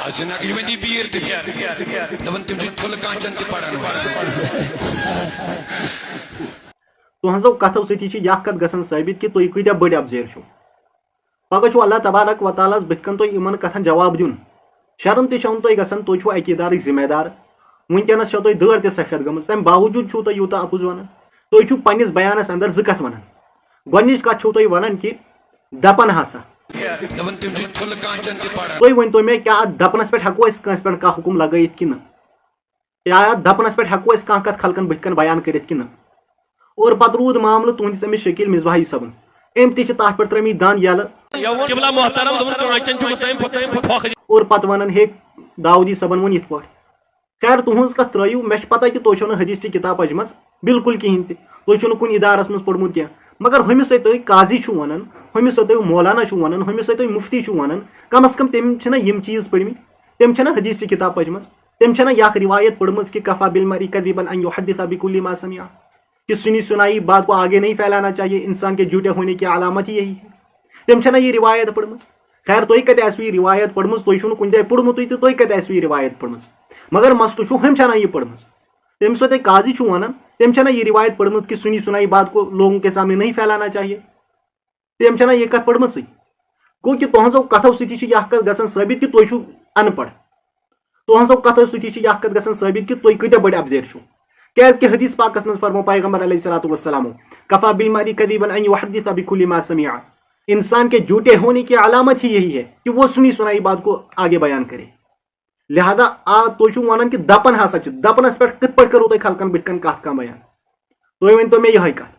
جناب یہ دی پیر تے دپن تم تھل کانچن تے پڑھن تہذو کتو ستی کت گھن ثابت کہ تھی کتیا بڑ افضیر چھو پگہ اللہ تبارک و تعالیٰ بت کن تھی ان کتن جواب دن شرم تہ تھی گھن تھی عقیدار ذمہ دار ونکس تھی دڑ تہ سفید گم تمہ باوجود چھو تھی یوتہ اپز ونان تھی پنس بیانس اندر زٕ کتھ ونان گۄڈنِچ کتھ چھو تھی ونان کہ دپن ہسا تھی ؤنتو مےٚ کیٛاہ اتھ دپنس پٮ۪ٹھ ہٮ۪کو أسۍ کٲنٛسہِ پٮ۪ٹھ کانٛہہ حُکم لگٲیِتھ کِنہٕ یا اتھ دپنس پٮ۪ٹھ ہٮ۪کو أسۍ کانٛہہ کتھ خلقن بٕتھِ کن بیان کٔرِتھ کِنہٕ اور پتہٕ روٗد معاملہٕ تُہنٛدِس أمِس شکیٖل مصباحی صٲبن أمۍ تہِ چھِ تتھ پٮ۪ٹھ ترٲمٕتۍ دند یلہٕ اور پتہٕ ونان ہے داؤدی صٲبن ووٚن یِتھ پٲٹھۍ خیر تُہنٛز کتھ ترٲیِو مےٚ چھِ پتہ کہ تُہۍ چھو نہٕ حدیث چہِ کِتاب پجمژ بالکل کِہینۍ تہِ تُہۍ چھو نہٕ کُنہِ ادارس منٛز پوٚرمُت کینٛہہ مگر ہُمِس سۭتۍ تُہۍ قاضی چھُو ونان ہُمِس سۭتۍ تُہۍ مولانا چھُو ونان ہُمِس سۭتۍ تُہۍ مفتی چھُو ونان کم از کم تٔمۍ چھِنہ یِم چیٖز پٔرمٕتۍ تٔمۍ چھَنہ حدیث چہِ کِتاب پجمژ تٔمۍ چھَنہ یہِ اکھ روایت پٔرمٕژ کہ کفا بالمرء کذبا ان يحدث بكل ما سمع کہ سنی سنائی بات کو آگے نہیں پھیلانا چاہیے انسان کے جھوٹے ہونے کی علامت ہی یہی ہے تٔمۍ چھَنہ یہِ روایت پٔرمٕژ خیر تُہۍ کتہِ آسوٕ یہِ روایت پٔرمٕژ تُہۍ چھُو نہٕ کُنہِ جایہِ پوٚرمُتٕے تہٕ تُہۍ کتہِ آسوٕ یہِ روایت پٔرمٕژ مگر مسلہٕ چھُ ہُمۍ چھَنہ یہِ پٔرمٕژ تٔمِس سۭتۍ تُہۍ قاضی چھُو ونان تٔمۍ چھَنہ یہِ روایت پٔرمٕژ کہ سنی سنائی بات کو لوگوں کے سامنے نہیں پھیلانا چاہیے تٔمۍ چھَنہ یہِ کتھ پٔرمٕژٕے گوٚو کہ تُہنٛزو کتھو سۭتی چھِ یہِ اکھ کتھ گژھان ثٲبت کہ تُہۍ چھُو ان پڑھ تُہنٛزو کتھو سۭتی چھِ یہِ اکھ کتھ گژھان ثٲبت کہ تُہۍ کۭتیاہ بٔڑۍ افضیر چھِو کیازِ کہ حدیث پاکس منٛز فرمو پیغمبر علیہ الصلوۃ والسلام کفا بالمرء کذبا ان يحدث بكل ما سمع انسان کے جھوٹے ہونے کی علامت ہی یہی ہے کہ وہ سنی سنائی بات کو آگے بیان کرے لہذا تُہۍ چھُو ونان کہ دپن ہسا چھِ دپنس پٮ۪ٹھ کِتھ پٲٹھۍ کرو تُہۍ خلقن بٕتھِ کن کتھ کانٛہہ بیان تُہۍ ؤنتو مےٚ یِہے کتھ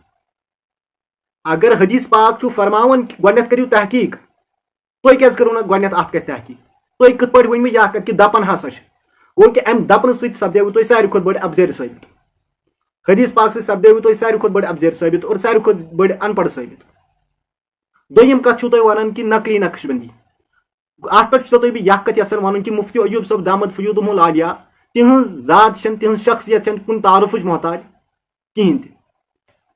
اگر حدیث پاک چھُ فرماوان گۄڈنیتھ کٔرِو تحقیق تُہۍ کیازِ کٔرِو نہٕ گۄڈنیتھ اتھ کتھ تحقیق تُہۍ کِتھ پٲٹھۍ ؤنۍوٕ یہِ اکھ کتھ کہ دپن ہسا چھِ گوٚو کہ امہِ دپنہٕ سۭتۍ سپدیوٕ تُہۍ ساروی کھۄتہٕ بٔڑ افضیر ثٲبت حدیث پاک سۭتۍ سپدیوٕ تُہۍ ساروی کھۄتہٕ بٔڑ افضیر ثٲبت اور ساروی کھۄتہٕ بٔڑ ان پڑھ ثٲبت دوٚیِم کتھ چھُو تُہۍ ونان کہ نقلی نقش بندی اتھ پٮ۪ٹھ چھُسو تۄہہِ بہٕ یہِ کتھ یژھان ونُن کہ مفتی ایوب صٲب دامت فیوضہم العالیہ تِہنٛز ذات چھنہٕ تِہنٛز شخصیت چھنہٕ کُنہِ تعارفٕچ محتاج کہیٖنۍ تہِ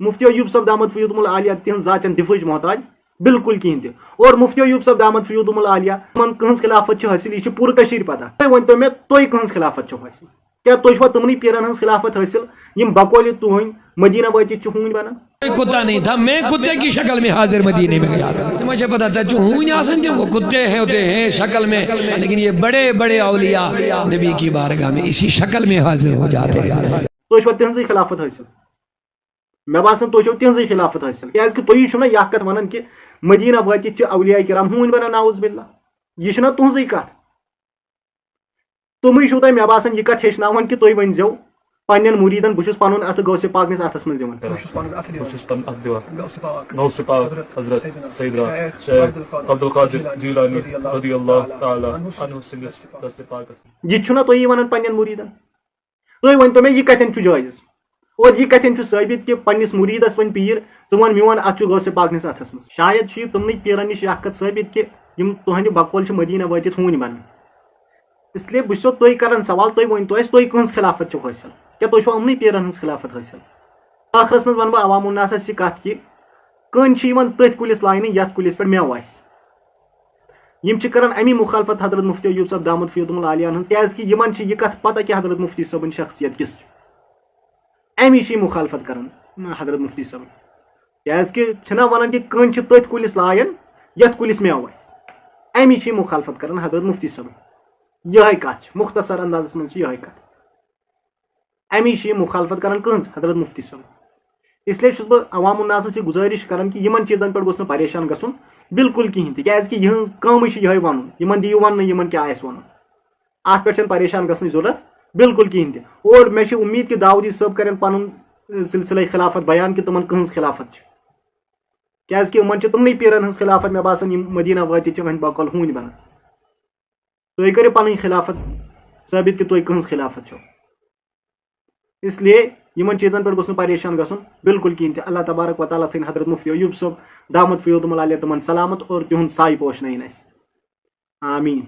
مفتی ایوب صٲب دامت فیوضہم العالیہ تِہنٛز ذات چھنہٕ دفاعٕچ محتاج بالکل کہیٖنۍ تہِ اور مفتی ایوب صٲب دامت فیوضہم العالیہ تِمن کٕہٕنٛز خلافت چھِ حٲصِل یہِ چھِ پوٗرٕ کٔشیٖرِ پتہ تُہۍ ؤنتو مےٚ تُہۍ کٕہٕنٛز خلافت چھو حٲصِل کیا تُہۍ چھُوا تِمنٕے پیرن ہٕنٛز خلافت حٲصِل یِم بقولہِ تُہنٛدۍ مدینہ وٲتِتھ چھِ ہوٗنۍ بنان کتا نہیں تھا میں کتے کی شکل میں حاضر مدینے میں گیا تھا مجھے پتا تھا جو ہوں آسن تھے وہ کتے ہیں ہوتے ہیں شکل میں لیکن یہ بڑے بڑے اولیاء نبی کی بارگاہ میں اسی شکل میں حاضر ہو جاتے ہیں تُہۍ چھُوا تِہنٛزٕے خلافت حٲصِل مےٚ باسان تُہۍ چھِو تِہنٛزٕے خلافت حٲصِل کیازِ کہ تُہی چھُو نہ یہِ اکھ کتھ ونان کہ مدینہ وٲتِتھ چھِ اولیاء کرام ہوٗنۍ بنان نعوذ باللہ یہِ چھِ نہ تُہنٛزٕے کتھ تِمٕے چھُو تۄہہِ مےٚ باسان یہِ کتھ ہیٚچھناوان کہ تُہۍ ؤنۍزیو پننٮ۪ن مُریٖدن بہٕ چھُس پنُن اتھٕ غوثِ پاک نِس اتھس منٛز دِوان حضرت سیدنا شیخ عبدالقادر جیلانی رضی اللہ تعالی عنہ سٕنٛدِس دستِ پاکس یہِ تہِ چھُنہ تُہی ونان پننٮ۪ن مُریٖدن تُہۍ ؤنتو مےٚ یہِ کتٮ۪ن چھُ جٲیز اور یہِ کتٮ۪ن چھُ ثٲبت کہ پننس مُریٖدس وۄنۍ پیٖر ژٕ ون میون اتھ چھُ غوثِ پاک نِس اتھس منٛز شاید چھُ یہِ تِمنٕے پیرن نِش یہِ اکھ کتھ ثٲبت کہ یِم تُہنٛدِ بقول چھِ مدینہ وٲتِتھ ہوٗنۍ بنان اس لیے بہٕ چھُسو تُہۍ کران سوال تُہۍ ؤنتو اَسہِ تُہۍ کٕہٕنٛز خلافت چھو حٲصِل کیٛاہ تُہۍ چھُوا یِمنٕے پیرن ہٕنٛز خلافت حٲصِل ٲخرس منٛز ونہٕ بہٕ عوام الناسس یہِ کتھ کہ کٔنۍ چھِ یِوان تٔتھۍ کُلِس لاینہٕ یتھ کُلِس پٮ۪ٹھ مٮ۪وٕ آسہِ یِم چھِ کران امی مخالفت حضرت مفتی ایوب صٲب دامت فیوضہم العالیہ ہٕنٛز کیازِ کہ یِمن چھِ یہِ کتھ پتہ کہ حضرت مفتی صٲبٕنۍ شخصیت کِژھ چھِ امی چھِ یہِ مخالفت کران حضرت مفتی صٲبن کیازِ کہ چھِنہ ونان کہ کٔنۍ چھِ تٔتھۍ کُلِس لایان یتھ کُلِس مٮ۪وٕ آسہِ امی چھِ یہِ مخالفت کران حضرت مفتی صٲبن یہے کتھ چھِ مختصر اندازس منٛز چھِ یہے کتھ امی چھِ یہِ مخالفت کران کٕہٕنٛز حضرت مفتی صٲب اس لیے چھُس بہٕ عوام الناسس یہِ گُزٲرِش کران کہ یِمن چیٖزن پٮ۪ٹھ گوٚژھ نہٕ پریشان گژھُن بالکل کہیٖنۍ تہِ کیازِ کہ یِہٕنٛز کٲمٕے چھِ یہے ونُن یِمن دِیِو وننہٕ یِمن کیاہ آسہِ ونُن اتھ پٮ۪ٹھ چھنہٕ پریشان گژھنٕچ ضروٗرت بالکل کہیٖنۍ تہِ اور مےٚ چھِ اُمید کہ داؤدی صٲب کرن پنُن سلسلے خلافت بیان کہ تِمن کٕہٕنٛز خلافت چھِ کیازِ کہ یِمن چھِ تِمنٕے پیرن ہٕنٛز خلافت مےٚ باسان یِم مدینہ وٲتِتھ چھِ وۄنۍ بقول ہوٗنۍ بنان تُہۍ کٔرِو پنٕنۍ خلافت ثٲبت کہ تُہۍ کٕہٕنٛز خلافت چھو اس لیے یِمن چیٖزن پٮ۪ٹھ گوٚژھ نہٕ پریشان گژھُن بالکل کہیٖنۍ تہِ اللہ تبارک و تعالیٰ تھٲیِن حضرت مفتی ایوب صٲب دامت فیوضہم العالیہ تِمن سلامت اور تِہُنٛد سایہِ پوشنٲیِن اَسہِ آمیٖن